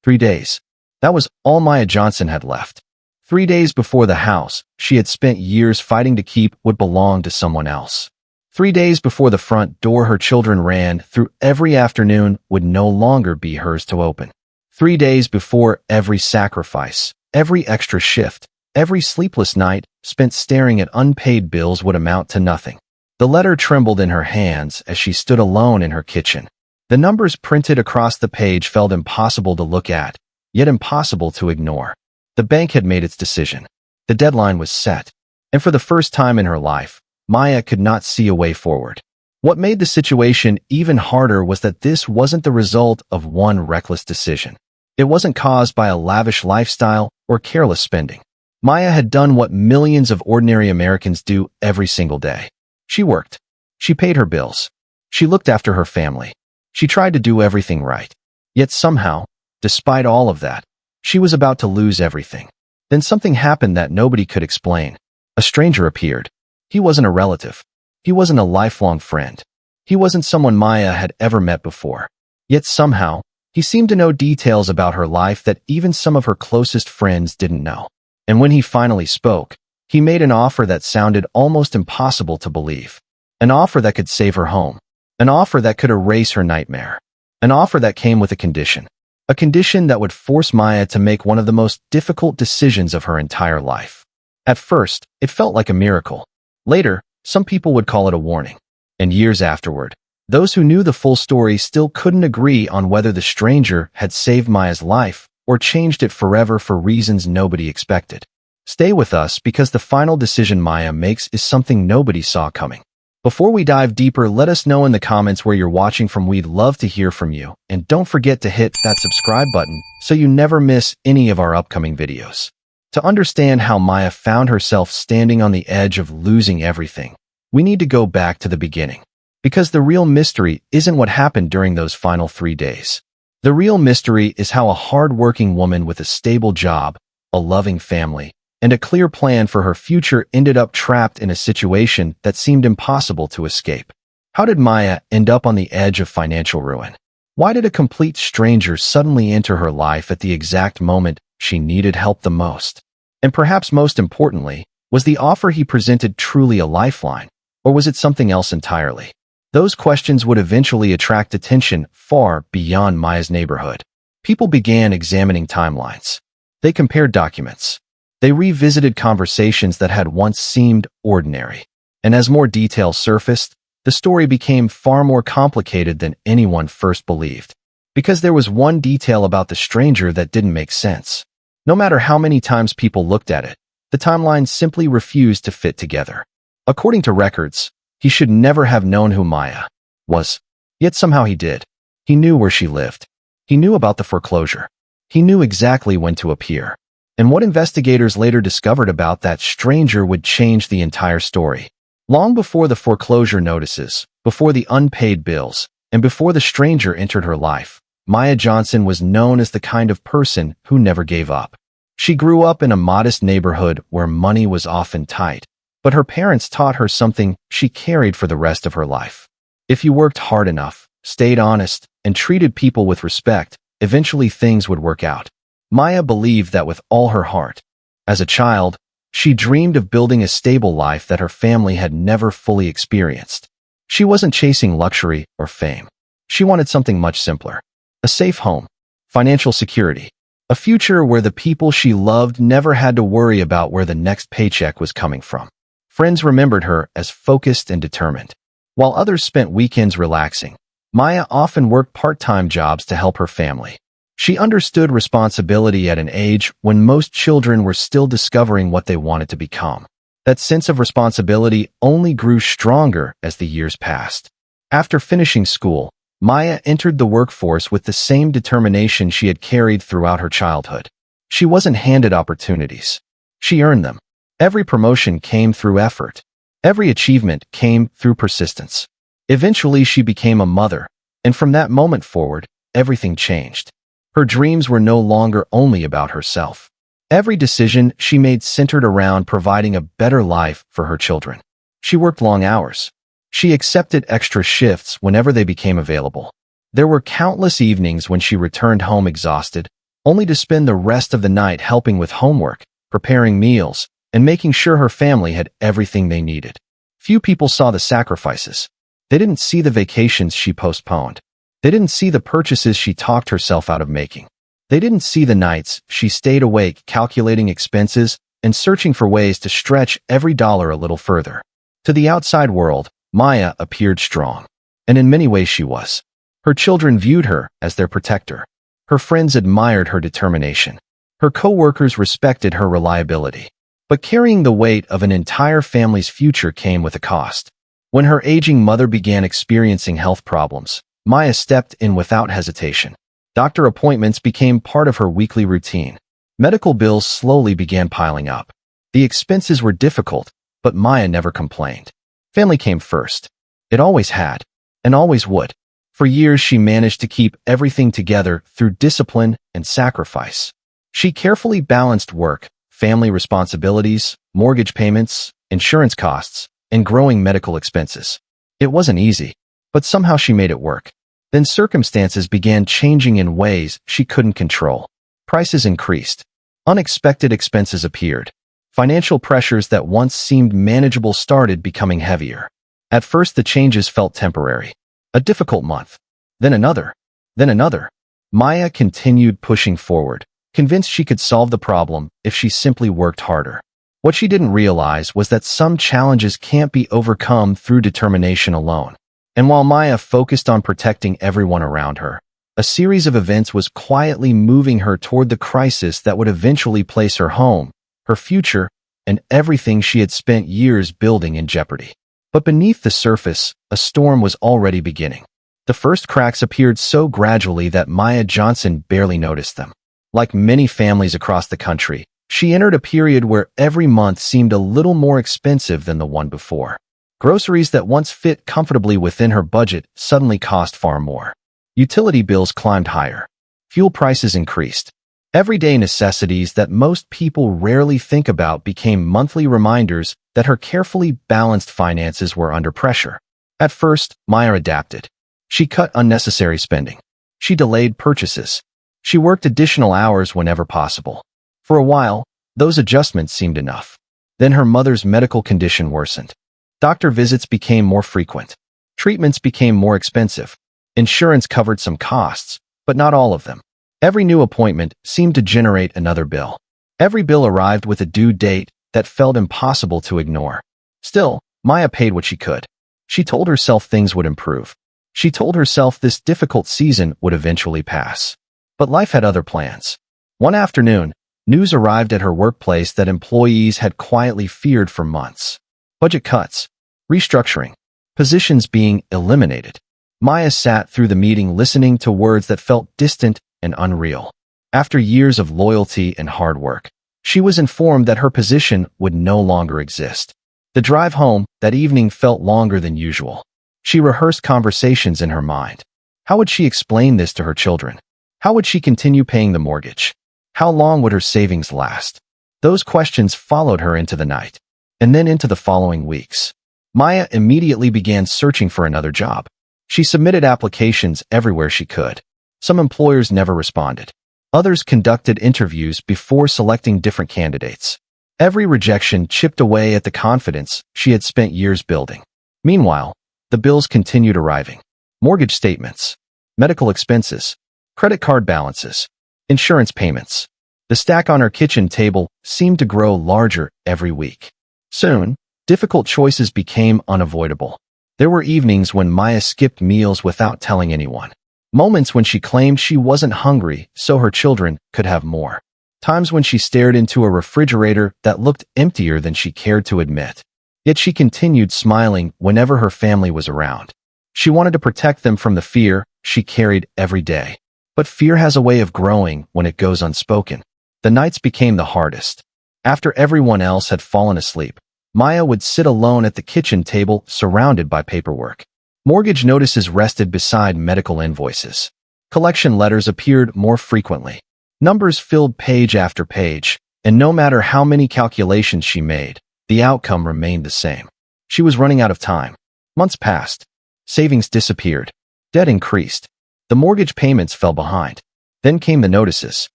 3 days. That was all Maya Johnson had left. 3 days before the house she had spent years fighting to keep would belong to someone else. 3 days before the front door her children ran through every afternoon would no longer be hers to open. 3 days before every sacrifice, every extra shift, every sleepless night spent staring at unpaid bills would amount to nothing. The letter trembled in her hands as she stood alone in her kitchen. The numbers printed across the page felt impossible to look at, yet impossible to ignore. The bank had made its decision. The deadline was set. And for the first time in her life, Maya could not see a way forward. What made the situation even harder was that this wasn't the result of one reckless decision. It wasn't caused by a lavish lifestyle or careless spending. Maya had done what millions of ordinary Americans do every single day. She worked. She paid her bills. She looked after her family. She tried to do everything right. Yet somehow, despite all of that, she was about to lose everything. Then something happened that nobody could explain. A stranger appeared. He wasn't a relative. He wasn't a lifelong friend. He wasn't someone Maya had ever met before. Yet somehow, he seemed to know details about her life that even some of her closest friends didn't know. And when he finally spoke, he made an offer that sounded almost impossible to believe. An offer that could save her home. An offer that could erase her nightmare. An offer that came with a condition. A condition that would force Maya to make one of the most difficult decisions of her entire life. At first, it felt like a miracle. Later, some people would call it a warning. And years afterward, those who knew the full story still couldn't agree on whether the stranger had saved Maya's life or changed it forever for reasons nobody expected. Stay with us because the final decision Maya makes is something nobody saw coming. Before we dive deeper, let us know in the comments where you're watching from. We'd love to hear from you. And don't forget to hit that subscribe button so you never miss any of our upcoming videos. To understand how Maya found herself standing on the edge of losing everything, we need to go back to the beginning. Because the real mystery isn't what happened during those final 3 days. The real mystery is how a hard-working woman with a stable job, a loving family, and a clear plan for her future ended up trapped in a situation that seemed impossible to escape. How did Maya end up on the edge of financial ruin? Why did a complete stranger suddenly enter her life at the exact moment she needed help the most? And perhaps most importantly, was the offer he presented truly a lifeline, or was it something else entirely? Those questions would eventually attract attention far beyond Maya's neighborhood. People began examining timelines. They compared documents. They revisited conversations that had once seemed ordinary. And as more details surfaced, the story became far more complicated than anyone first believed. Because there was one detail about the stranger that didn't make sense. No matter how many times people looked at it, the timeline simply refused to fit together. According to records, he should never have known who Maya was. Yet somehow he did. He knew where she lived. He knew about the foreclosure. He knew exactly when to appear. And what investigators later discovered about that stranger would change the entire story. Long before the foreclosure notices, before the unpaid bills, and before the stranger entered her life, Maya Johnson was known as the kind of person who never gave up. She grew up in a modest neighborhood where money was often tight, but her parents taught her something she carried for the rest of her life. If you worked hard enough, stayed honest, and treated people with respect, eventually things would work out. Maya believed that with all her heart. As a child, she dreamed of building a stable life that her family had never fully experienced. She wasn't chasing luxury or fame. She wanted something much simpler. A safe home, financial security, a future where the people she loved never had to worry about where the next paycheck was coming from. Friends remembered her as focused and determined. While others spent weekends relaxing, Maya often worked part-time jobs to help her family. She understood responsibility at an age when most children were still discovering what they wanted to become. That sense of responsibility only grew stronger as the years passed. After finishing school, Maya entered the workforce with the same determination she had carried throughout her childhood. She wasn't handed opportunities. She earned them. Every promotion came through effort. Every achievement came through persistence. Eventually, she became a mother, and from that moment forward, everything changed. Her dreams were no longer only about herself. Every decision she made centered around providing a better life for her children. She worked long hours. She accepted extra shifts whenever they became available. There were countless evenings when she returned home exhausted, only to spend the rest of the night helping with homework, preparing meals, and making sure her family had everything they needed. Few people saw the sacrifices. They didn't see the vacations she postponed. They didn't see the purchases she talked herself out of making. They didn't see the nights she stayed awake calculating expenses and searching for ways to stretch every dollar a little further. To the outside world, Maya appeared strong. And in many ways she was. Her children viewed her as their protector. Her friends admired her determination. Her co-workers respected her reliability. But carrying the weight of an entire family's future came with a cost. When her aging mother began experiencing health problems, Maya stepped in without hesitation. Doctor appointments became part of her weekly routine. Medical bills slowly began piling up. The expenses were difficult, but Maya never complained. Family came first. It always had, and always would. For years she managed to keep everything together through discipline and sacrifice. She carefully balanced work, family responsibilities, mortgage payments, insurance costs, and growing medical expenses. It wasn't easy, but somehow she made it work. Then circumstances began changing in ways she couldn't control. Prices increased. Unexpected expenses appeared. Financial pressures that once seemed manageable started becoming heavier. At first the changes felt temporary. A difficult month. Then another. Then another. Maya continued pushing forward, convinced she could solve the problem if she simply worked harder. What she didn't realize was that some challenges can't be overcome through determination alone. And while Maya focused on protecting everyone around her, a series of events was quietly moving her toward the crisis that would eventually place her home, her future, and everything she had spent years building in jeopardy. But beneath the surface, a storm was already beginning. The first cracks appeared so gradually that Maya Johnson barely noticed them. Like many families across the country, she entered a period where every month seemed a little more expensive than the one before. Groceries that once fit comfortably within her budget suddenly cost far more. Utility bills climbed higher. Fuel prices increased. Everyday necessities that most people rarely think about became monthly reminders that her carefully balanced finances were under pressure. At first, Maya adapted. She cut unnecessary spending. She delayed purchases. She worked additional hours whenever possible. For a while, those adjustments seemed enough. Then her mother's medical condition worsened. Doctor visits became more frequent. Treatments became more expensive. Insurance covered some costs, but not all of them. Every new appointment seemed to generate another bill. Every bill arrived with a due date that felt impossible to ignore. Still, Maya paid what she could. She told herself things would improve. She told herself this difficult season would eventually pass. But life had other plans. One afternoon, news arrived at her workplace that employees had quietly feared for months. Budget cuts, restructuring, positions being eliminated. Maya sat through the meeting listening to words that felt distant and unreal. After years of loyalty and hard work, she was informed that her position would no longer exist. The drive home that evening felt longer than usual. She rehearsed conversations in her mind. How would she explain this to her children? How would she continue paying the mortgage? How long would her savings last? Those questions followed her into the night, and then into the following weeks. Maya immediately began searching for another job. She submitted applications everywhere she could. Some employers never responded. Others conducted interviews before selecting different candidates. Every rejection chipped away at the confidence she had spent years building. Meanwhile, the bills continued arriving. Mortgage statements, medical expenses, credit card balances, insurance payments. The stack on her kitchen table seemed to grow larger every week. Soon, difficult choices became unavoidable. There were evenings when Maya skipped meals without telling anyone. Moments when she claimed she wasn't hungry so her children could have more. Times when she stared into a refrigerator that looked emptier than she cared to admit. Yet she continued smiling whenever her family was around. She wanted to protect them from the fear she carried every day. But fear has a way of growing when it goes unspoken. The nights became the hardest. After everyone else had fallen asleep, Maya would sit alone at the kitchen table surrounded by paperwork. Mortgage notices rested beside medical invoices. Collection letters appeared more frequently. Numbers filled page after page, and no matter how many calculations she made, the outcome remained the same. She was running out of time. Months passed. Savings disappeared. Debt increased. The mortgage payments fell behind. Then came the notices.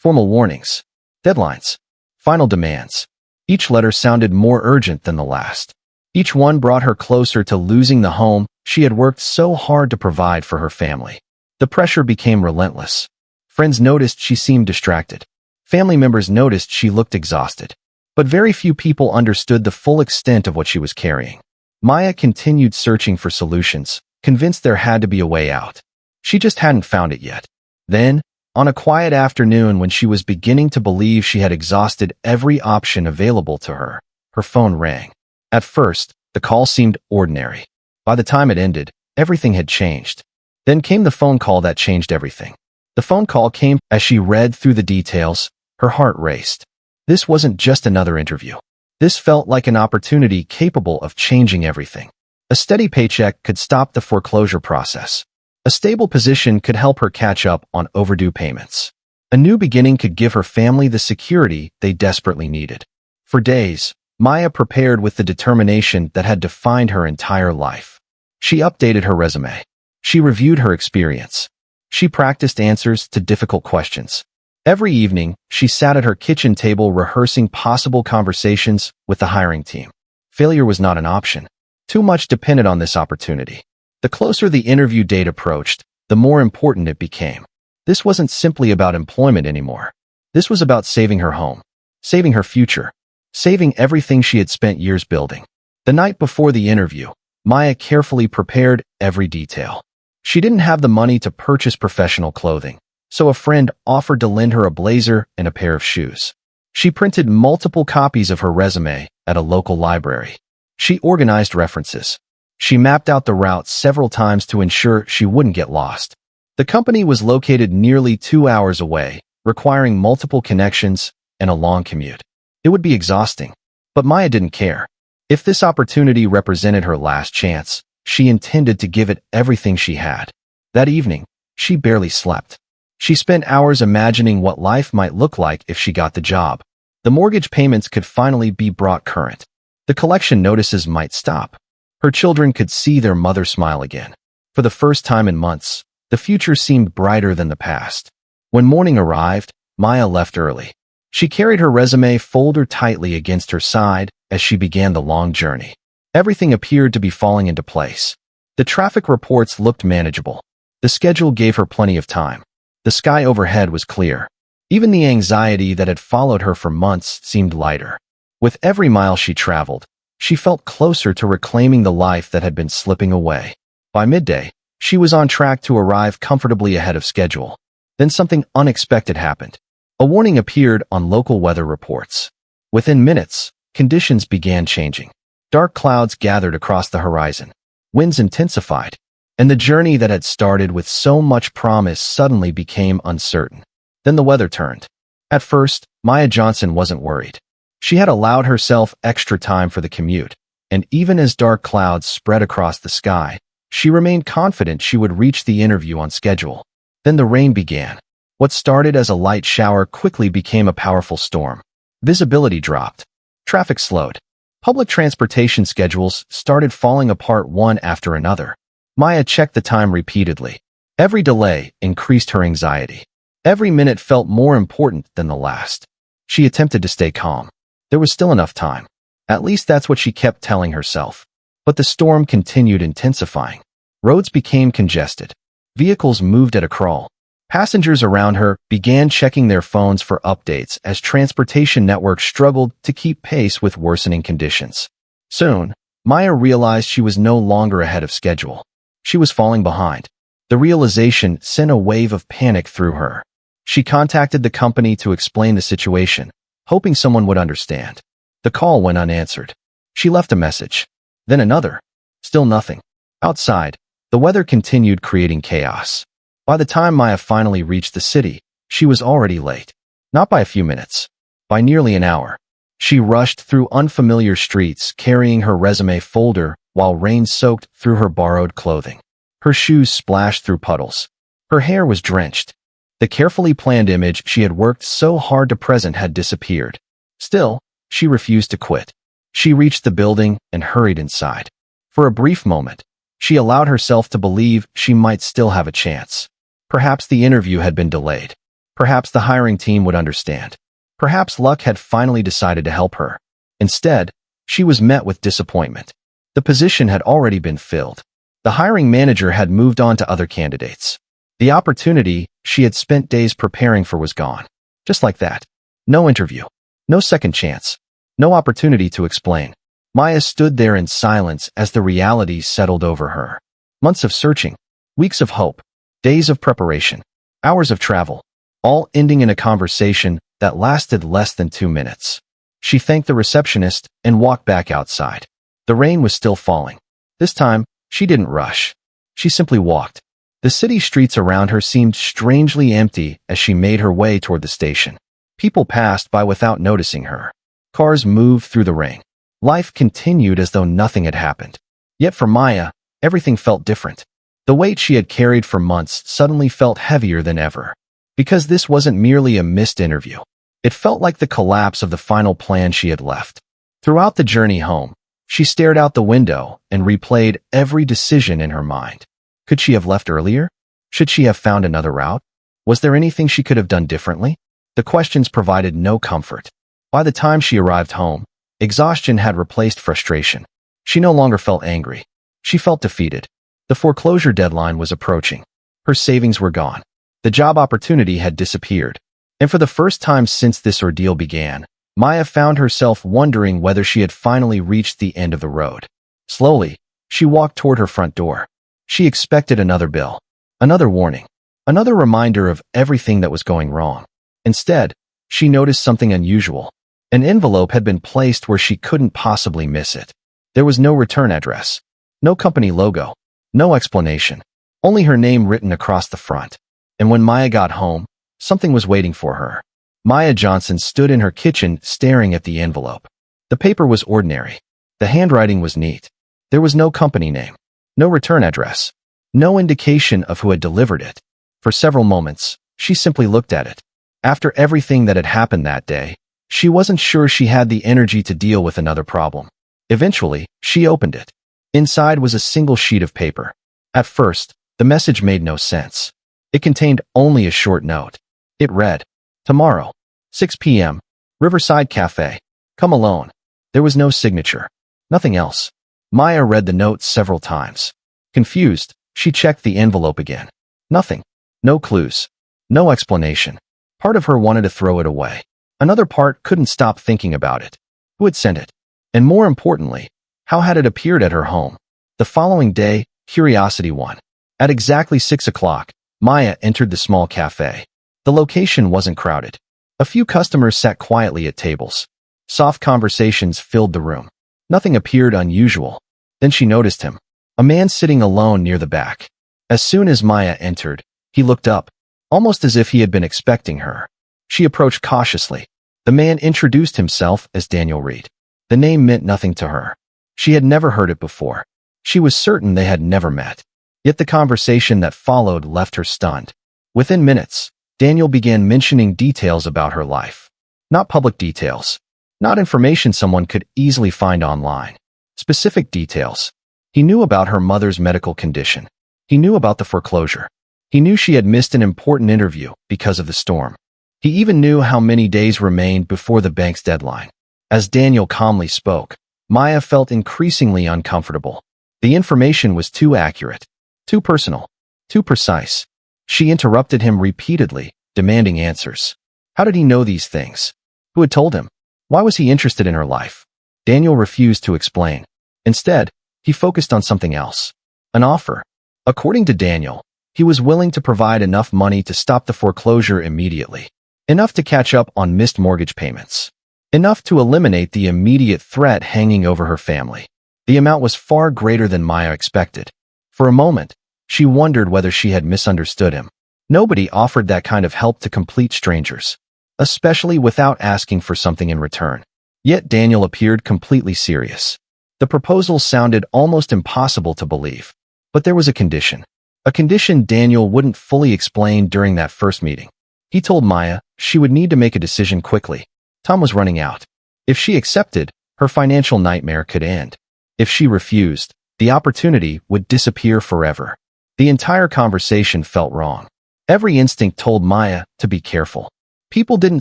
formal warnings, deadlines, final demands. Each letter sounded more urgent than the last. Each one brought her closer to losing the home she had worked so hard to provide for her family. The pressure became relentless. Friends noticed she seemed distracted. Family members noticed she looked exhausted. But very few people understood the full extent of what she was carrying. Maya continued searching for solutions, convinced there had to be a way out. She just hadn't found it yet. Then, on a quiet afternoon when she was beginning to believe she had exhausted every option available to her, her phone rang. At first, the call seemed ordinary. By the time it ended, everything had changed. Then came the phone call that changed everything. The phone call came as she read through the details. Her heart raced. This wasn't just another interview. This felt like an opportunity capable of changing everything. A steady paycheck could stop the foreclosure process. A stable position could help her catch up on overdue payments. A new beginning could give her family the security they desperately needed. For days, Maya prepared with the determination that had defined her entire life. She updated her resume. She reviewed her experience. She practiced answers to difficult questions. Every evening, she sat at her kitchen table rehearsing possible conversations with the hiring team. Failure was not an option. Too much depended on this opportunity. The closer the interview date approached, the more important it became. This wasn't simply about employment anymore. This was about saving her home, saving her future, saving everything she had spent years building. The night before the interview, Maya carefully prepared every detail. She didn't have the money to purchase professional clothing, so a friend offered to lend her a blazer and a pair of shoes. She printed multiple copies of her resume at a local library. She organized references. She mapped out the route several times to ensure she wouldn't get lost. The company was located nearly 2 hours away, requiring multiple connections and a long commute. It would be exhausting, but Maya didn't care. If this opportunity represented her last chance, she intended to give it everything she had. That evening, she barely slept. She spent hours imagining what life might look like if she got the job. The mortgage payments could finally be brought current. The collection notices might stop. Her children could see their mother smile again. For the first time in months, the future seemed brighter than the past. When morning arrived, Maya left early. She carried her resume folder tightly against her side as she began the long journey. Everything appeared to be falling into place. The traffic reports looked manageable. The schedule gave her plenty of time. The sky overhead was clear. Even the anxiety that had followed her for months seemed lighter. With every mile she traveled, she felt closer to reclaiming the life that had been slipping away. By midday, she was on track to arrive comfortably ahead of schedule. Then something unexpected happened. A warning appeared on local weather reports. Within minutes, conditions began changing. Dark clouds gathered across the horizon. Winds intensified, and the journey that had started with so much promise suddenly became uncertain. Then the weather turned. At first, Maya Johnson wasn't worried. She had allowed herself extra time for the commute, and even as dark clouds spread across the sky, she remained confident she would reach the interview on schedule. Then the rain began. What started as a light shower quickly became a powerful storm. Visibility dropped. Traffic slowed. Public transportation schedules started falling apart one after another. Maya checked the time repeatedly. Every delay increased her anxiety. Every minute felt more important than the last. She attempted to stay calm. There was still enough time. At least that's what she kept telling herself. But the storm continued intensifying. Roads became congested. Vehicles moved at a crawl. Passengers around her began checking their phones for updates as transportation networks struggled to keep pace with worsening conditions. Soon, Maya realized she was no longer ahead of schedule. She was falling behind. The realization sent a wave of panic through her. She contacted the company to explain the situation, hoping someone would understand. The call went unanswered. She left a message. Then another. Still nothing. Outside, the weather continued creating chaos. By the time Maya finally reached the city, she was already late. Not by a few minutes. By nearly an hour. She rushed through unfamiliar streets carrying her resume folder while rain soaked through her borrowed clothing. Her shoes splashed through puddles. Her hair was drenched. The carefully planned image she had worked so hard to present had disappeared. Still, she refused to quit. She reached the building and hurried inside. For a brief moment, she allowed herself to believe she might still have a chance. Perhaps the interview had been delayed. Perhaps the hiring team would understand. Perhaps luck had finally decided to help her. Instead, she was met with disappointment. The position had already been filled. The hiring manager had moved on to other candidates. The opportunity she had spent days preparing for was gone. Just like that. No interview. No second chance. No opportunity to explain. Maya stood there in silence as the reality settled over her. Months of searching. Weeks of hope. Days of preparation. Hours of travel. All ending in a conversation that lasted less than 2 minutes. She thanked the receptionist and walked back outside. The rain was still falling. This time, she didn't rush. She simply walked. The city streets around her seemed strangely empty as she made her way toward the station. People passed by without noticing her. Cars moved through the rain. Life continued as though nothing had happened. Yet for Maya, everything felt different. The weight she had carried for months suddenly felt heavier than ever. Because this wasn't merely a missed interview. It felt like the collapse of the final plan she had left. Throughout the journey home, she stared out the window and replayed every decision in her mind. Could she have left earlier? Should she have found another route? Was there anything she could have done differently? The questions provided no comfort. By the time she arrived home, exhaustion had replaced frustration. She no longer felt angry. She felt defeated. The foreclosure deadline was approaching. Her savings were gone. The job opportunity had disappeared. And for the first time since this ordeal began, Maya found herself wondering whether she had finally reached the end of the road. Slowly, she walked toward her front door. She expected another bill, another warning, another reminder of everything that was going wrong. Instead, she noticed something unusual. An envelope had been placed where she couldn't possibly miss it. There was no return address, no company logo, no explanation, only her name written across the front. And when Maya got home, something was waiting for her. Maya Johnson stood in her kitchen staring at the envelope. The paper was ordinary. The handwriting was neat. There was no company name, no return address, no indication of who had delivered it. For several moments, she simply looked at it. After everything that had happened that day, she wasn't sure she had the energy to deal with another problem. Eventually, she opened it. Inside was a single sheet of paper. At first, the message made no sense. It contained only a short note. It read, "Tomorrow, 6 p.m., Riverside Cafe. Come alone." There was no signature. Nothing else. Maya read the note several times. Confused, she checked the envelope again. Nothing. No clues. No explanation. Part of her wanted to throw it away. Another part couldn't stop thinking about it. Who had sent it? And more importantly, how had it appeared at her home? The following day, curiosity won. At exactly 6 o'clock, Maya entered the small cafe. The location wasn't crowded. A few customers sat quietly at tables. Soft conversations filled the room. Nothing appeared unusual. Then she noticed him. A man sitting alone near the back. As soon as Maya entered, he looked up, almost as if he had been expecting her. She approached cautiously. The man introduced himself as Daniel Reed. The name meant nothing to her. She had never heard it before. She was certain they had never met. Yet the conversation that followed left her stunned. Within minutes, Daniel began mentioning details about her life. Not public details. Not information someone could easily find online. Specific details. He knew about her mother's medical condition. He knew about the foreclosure. He knew she had missed an important interview because of the storm. He even knew how many days remained before the bank's deadline. As Daniel calmly spoke, Maya felt increasingly uncomfortable. The information was too accurate, too personal, too precise. She interrupted him repeatedly, demanding answers. How did he know these things? Who had told him? Why was he interested in her life? Daniel refused to explain. Instead, he focused on something else. An offer. According to Daniel, he was willing to provide enough money to stop the foreclosure immediately. Enough to catch up on missed mortgage payments. Enough to eliminate the immediate threat hanging over her family. The amount was far greater than Maya expected. For a moment, she wondered whether she had misunderstood him. Nobody offered that kind of help to complete strangers, especially without asking for something in return. Yet Daniel appeared completely serious. The proposal sounded almost impossible to believe. But there was a condition. A condition Daniel wouldn't fully explain during that first meeting. He told Maya she would need to make a decision quickly. Time was running out. If she accepted, her financial nightmare could end. If she refused, the opportunity would disappear forever. The entire conversation felt wrong. Every instinct told Maya to be careful. People didn't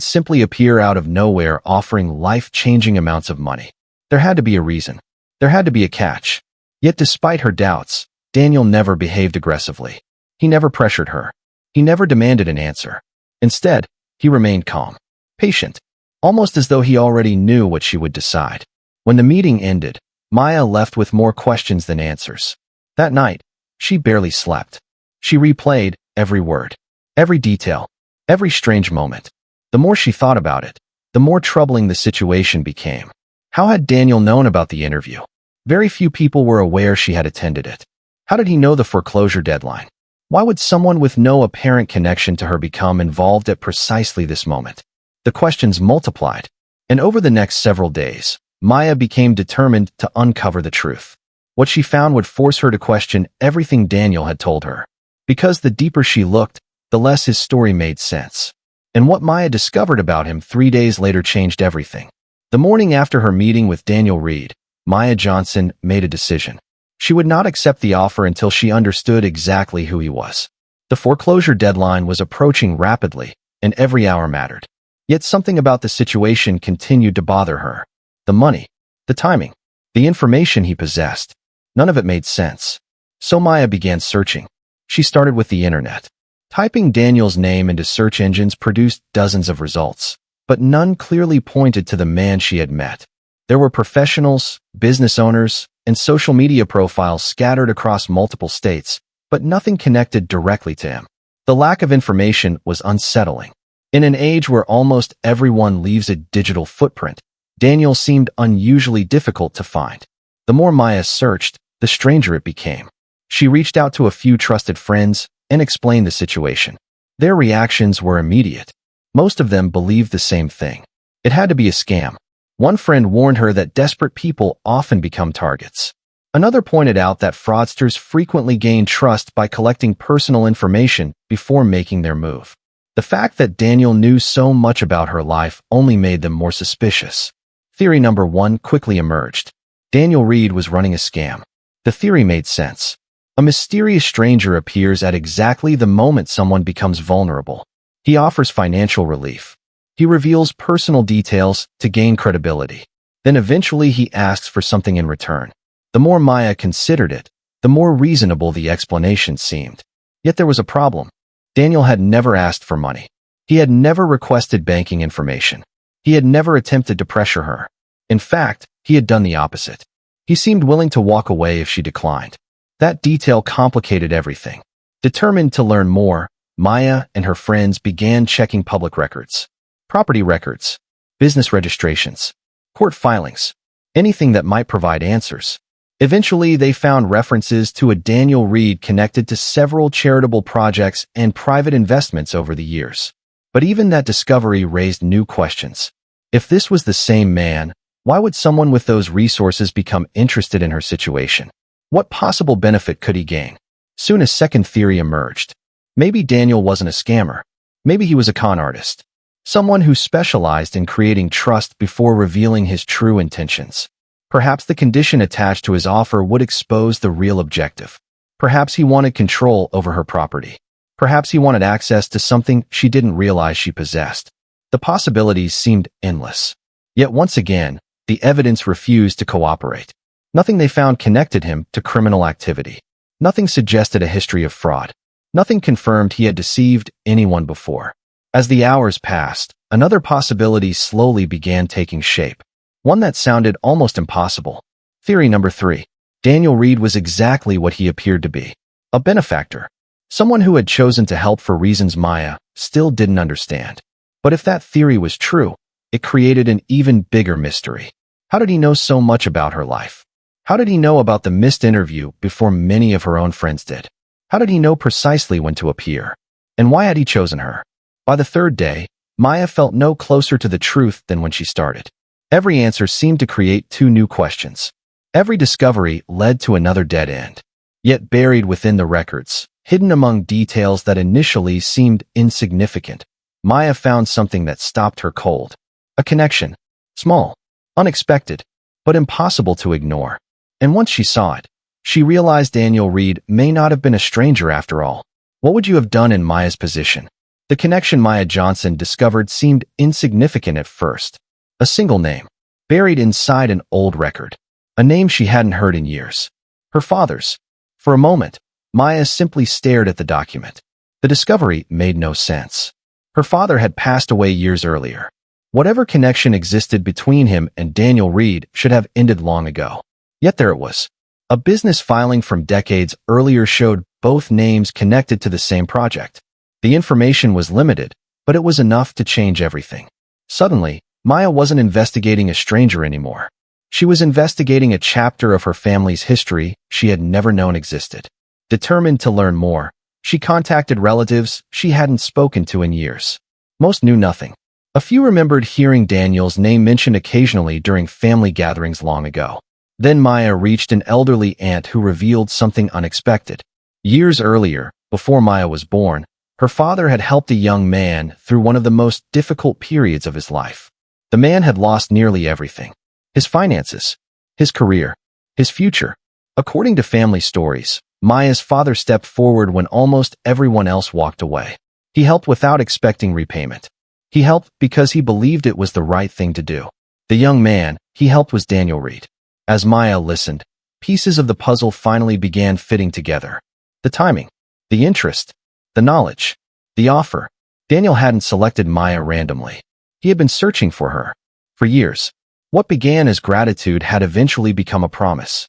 simply appear out of nowhere offering life-changing amounts of money. There had to be a reason. There had to be a catch. Yet despite her doubts, Daniel never behaved aggressively. He never pressured her. He never demanded an answer. Instead, he remained calm, patient, almost as though he already knew what she would decide. When the meeting ended, Maya left with more questions than answers. That night, she barely slept. She replayed every word, every detail, every strange moment. The more she thought about it, the more troubling the situation became. How had Daniel known about the interview? Very few people were aware she had attended it. How did he know the foreclosure deadline? Why would someone with no apparent connection to her become involved at precisely this moment? The questions multiplied, and over the next several days, Maya became determined to uncover the truth. What she found would force her to question everything Daniel had told her. Because the deeper she looked, the less his story made sense. And what Maya discovered about him 3 days later changed everything. The morning after her meeting with Daniel Reed, Maya Johnson made a decision. She would not accept the offer until she understood exactly who he was. The foreclosure deadline was approaching rapidly, and every hour mattered. Yet something about the situation continued to bother her. The money, the timing, the information he possessed. None of it made sense. So Maya began searching. She started with the internet. Typing Daniel's name into search engines produced dozens of results, but none clearly pointed to the man she had met. There were professionals, business owners, and social media profiles scattered across multiple states, but nothing connected directly to him. The lack of information was unsettling. In an age where almost everyone leaves a digital footprint, Daniel seemed unusually difficult to find. The more Maya searched, the stranger it became. She reached out to a few trusted friends and explained the situation. Their reactions were immediate. Most of them believed the same thing. It had to be a scam. One friend warned her that desperate people often become targets. Another pointed out that fraudsters frequently gain trust by collecting personal information before making their move. The fact that Daniel knew so much about her life only made them more suspicious. Theory number 1 quickly emerged. Daniel Reed was running a scam. The theory made sense. A mysterious stranger appears at exactly the moment someone becomes vulnerable. He offers financial relief. He reveals personal details to gain credibility. Then eventually he asks for something in return. The more Maya considered it, the more reasonable the explanation seemed. Yet there was a problem. Daniel had never asked for money. He had never requested banking information. He had never attempted to pressure her. In fact, he had done the opposite. He seemed willing to walk away if she declined. That detail complicated everything. Determined to learn more, Maya and her friends began checking public records, property records, business registrations, court filings, anything that might provide answers. Eventually, they found references to a Daniel Reed connected to several charitable projects and private investments over the years. But even that discovery raised new questions. If this was the same man, why would someone with those resources become interested in her situation? What possible benefit could he gain? Soon a second theory emerged. Maybe Daniel wasn't a scammer. Maybe he was a con artist. Someone who specialized in creating trust before revealing his true intentions. Perhaps the condition attached to his offer would expose the real objective. Perhaps he wanted control over her property. Perhaps he wanted access to something she didn't realize she possessed. The possibilities seemed endless. Yet once again, the evidence refused to cooperate. Nothing they found connected him to criminal activity. Nothing suggested a history of fraud. Nothing confirmed he had deceived anyone before. As the hours passed, another possibility slowly began taking shape. One that sounded almost impossible. Theory number 3. Daniel Reed was exactly what he appeared to be. A benefactor. Someone who had chosen to help for reasons Maya still didn't understand. But if that theory was true, it created an even bigger mystery. How did he know so much about her life? How did he know about the missed interview before many of her own friends did? How did he know precisely when to appear? And why had he chosen her? By the third day, Maya felt no closer to the truth than when she started. Every answer seemed to create 2 new questions. Every discovery led to another dead end. Yet buried within the records, hidden among details that initially seemed insignificant, Maya found something that stopped her cold. A connection. Small, unexpected, but impossible to ignore. And once she saw it, she realized Daniel Reed may not have been a stranger after all. What would you have done in Maya's position? The connection Maya Johnson discovered seemed insignificant at first. A single name, buried inside an old record. A name she hadn't heard in years. Her father's. For a moment, Maya simply stared at the document. The discovery made no sense. Her father had passed away years earlier. Whatever connection existed between him and Daniel Reed should have ended long ago. Yet there it was. A business filing from decades earlier showed both names connected to the same project. The information was limited, but it was enough to change everything. Suddenly, Maya wasn't investigating a stranger anymore. She was investigating a chapter of her family's history she had never known existed. Determined to learn more, she contacted relatives she hadn't spoken to in years. Most knew nothing. A few remembered hearing Daniel's name mentioned occasionally during family gatherings long ago. Then Maya reached an elderly aunt who revealed something unexpected. Years earlier, before Maya was born, her father had helped a young man through one of the most difficult periods of his life. The man had lost nearly everything. His finances, his career, his future. According to family stories, Maya's father stepped forward when almost everyone else walked away. He helped without expecting repayment. He helped because he believed it was the right thing to do. The young man he helped was Daniel Reed. As Maya listened, pieces of the puzzle finally began fitting together. The timing, the interest, the knowledge, the offer. Daniel hadn't selected Maya randomly. He had been searching for her. For years. What began as gratitude had eventually become a promise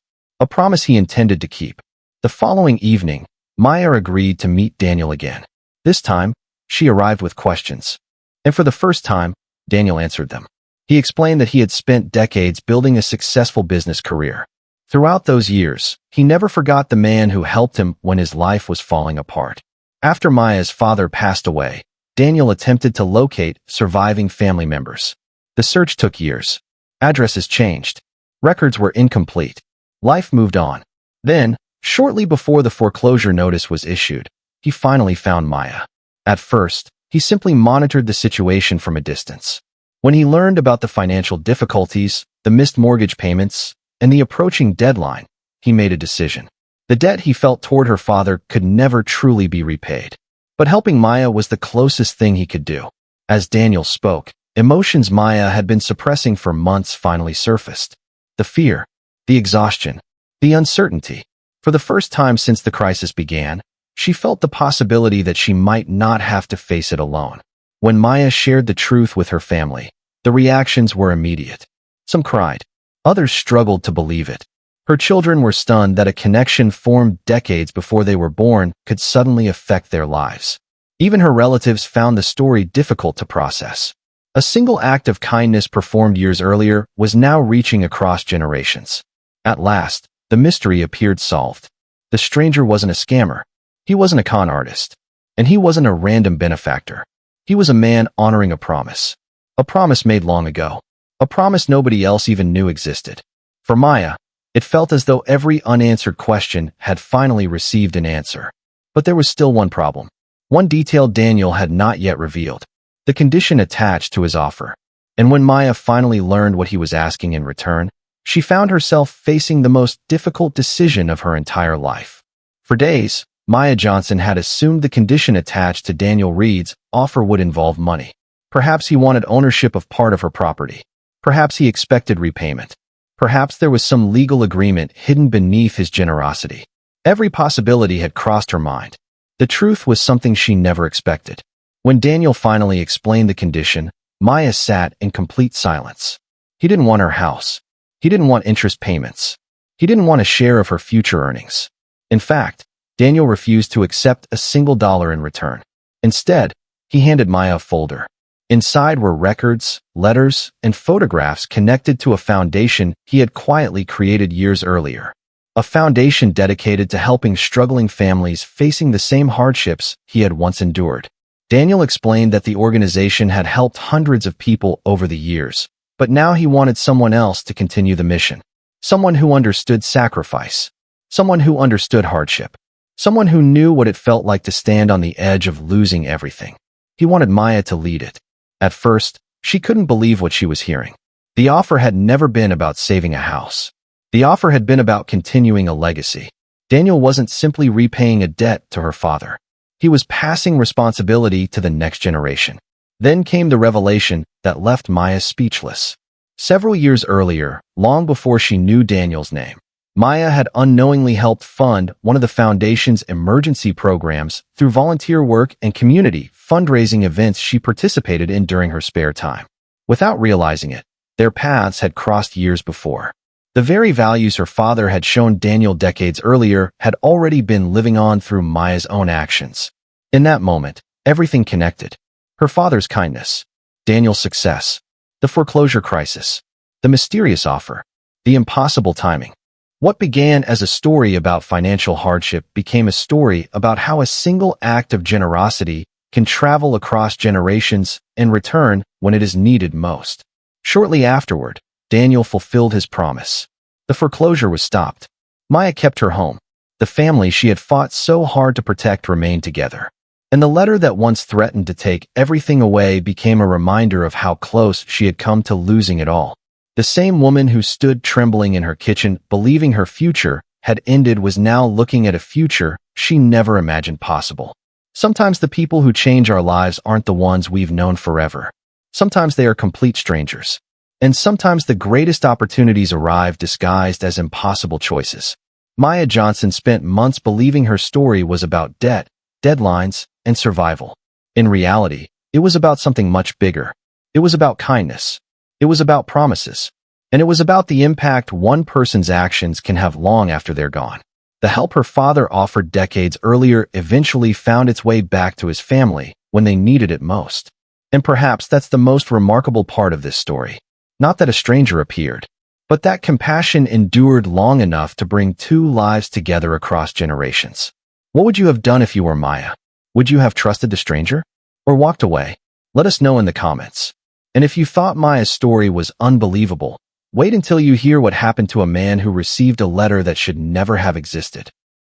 he intended to keep. The following evening, Maya agreed to meet Daniel again. This time, she arrived with questions. And for the first time, Daniel answered them. He explained that he had spent decades building a successful business career. Throughout those years, he never forgot the man who helped him when his life was falling apart. After Maya's father passed away, Daniel attempted to locate surviving family members. The search took years. Addresses changed. Records were incomplete. Life moved on. Then, shortly before the foreclosure notice was issued, he finally found Maya. At first, he simply monitored the situation from a distance. When he learned about the financial difficulties, the missed mortgage payments, and the approaching deadline, he made a decision. The debt he felt toward her father could never truly be repaid. But helping Maya was the closest thing he could do. As Daniel spoke, emotions Maya had been suppressing for months finally surfaced. The fear, the exhaustion, the uncertainty. For the first time since the crisis began, she felt the possibility that she might not have to face it alone. When Maya shared the truth with her family, the reactions were immediate. Some cried. Others struggled to believe it. Her children were stunned that a connection formed decades before they were born could suddenly affect their lives. Even her relatives found the story difficult to process. A single act of kindness performed years earlier was now reaching across generations. At last, the mystery appeared solved. The stranger wasn't a scammer. He wasn't a con artist. And he wasn't a random benefactor. He was a man honoring a promise. A promise made long ago. A promise nobody else even knew existed. For Maya, it felt as though every unanswered question had finally received an answer. But there was still one problem. One detail Daniel had not yet revealed. The condition attached to his offer. And when Maya finally learned what he was asking in return, she found herself facing the most difficult decision of her entire life. For days, Maya Johnson had assumed the condition attached to Daniel Reed's offer would involve money. Perhaps he wanted ownership of part of her property. Perhaps he expected repayment. Perhaps there was some legal agreement hidden beneath his generosity. Every possibility had crossed her mind. The truth was something she never expected. When Daniel finally explained the condition, Maya sat in complete silence. He didn't want her house. He didn't want interest payments. He didn't want a share of her future earnings. In fact, Daniel refused to accept a single dollar in return. Instead, he handed Maya a folder. Inside were records, letters, and photographs connected to a foundation he had quietly created years earlier. A foundation dedicated to helping struggling families facing the same hardships he had once endured. Daniel explained that the organization had helped hundreds of people over the years, but now he wanted someone else to continue the mission. Someone who understood sacrifice. Someone who understood hardship. Someone who knew what it felt like to stand on the edge of losing everything. He wanted Maya to lead it. At first, she couldn't believe what she was hearing. The offer had never been about saving a house. The offer had been about continuing a legacy. Daniel wasn't simply repaying a debt to her father. He was passing responsibility to the next generation. Then came the revelation that left Maya speechless. Several years earlier, long before she knew Daniel's name, Maya had unknowingly helped fund one of the foundation's emergency programs through volunteer work and community fundraising events she participated in during her spare time. Without realizing it, their paths had crossed years before. The very values her father had shown Daniel decades earlier had already been living on through Maya's own actions. In that moment, everything connected. Her father's kindness, Daniel's success, the foreclosure crisis, the mysterious offer, the impossible timing. What began as a story about financial hardship became a story about how a single act of generosity can travel across generations and return when it is needed most. Shortly afterward, Daniel fulfilled his promise. The foreclosure was stopped. Maya kept her home. The family she had fought so hard to protect remained together. And the letter that once threatened to take everything away became a reminder of how close she had come to losing it all. The same woman who stood trembling in her kitchen, believing her future had ended, was now looking at a future she never imagined possible. Sometimes the people who change our lives aren't the ones we've known forever. Sometimes they are complete strangers. And sometimes the greatest opportunities arrive disguised as impossible choices. Maya Johnson spent months believing her story was about debt, deadlines, and survival. In reality, it was about something much bigger. It was about kindness. It was about promises. And it was about the impact one person's actions can have long after they're gone. The help her father offered decades earlier eventually found its way back to his family when they needed it most. And perhaps that's the most remarkable part of this story. Not that a stranger appeared, but that compassion endured long enough to bring two lives together across generations. What would you have done if you were Maya? Would you have trusted the stranger? Or walked away? Let us know in the comments. And if you thought Maya's story was unbelievable, wait until you hear what happened to a man who received a letter that should never have existed.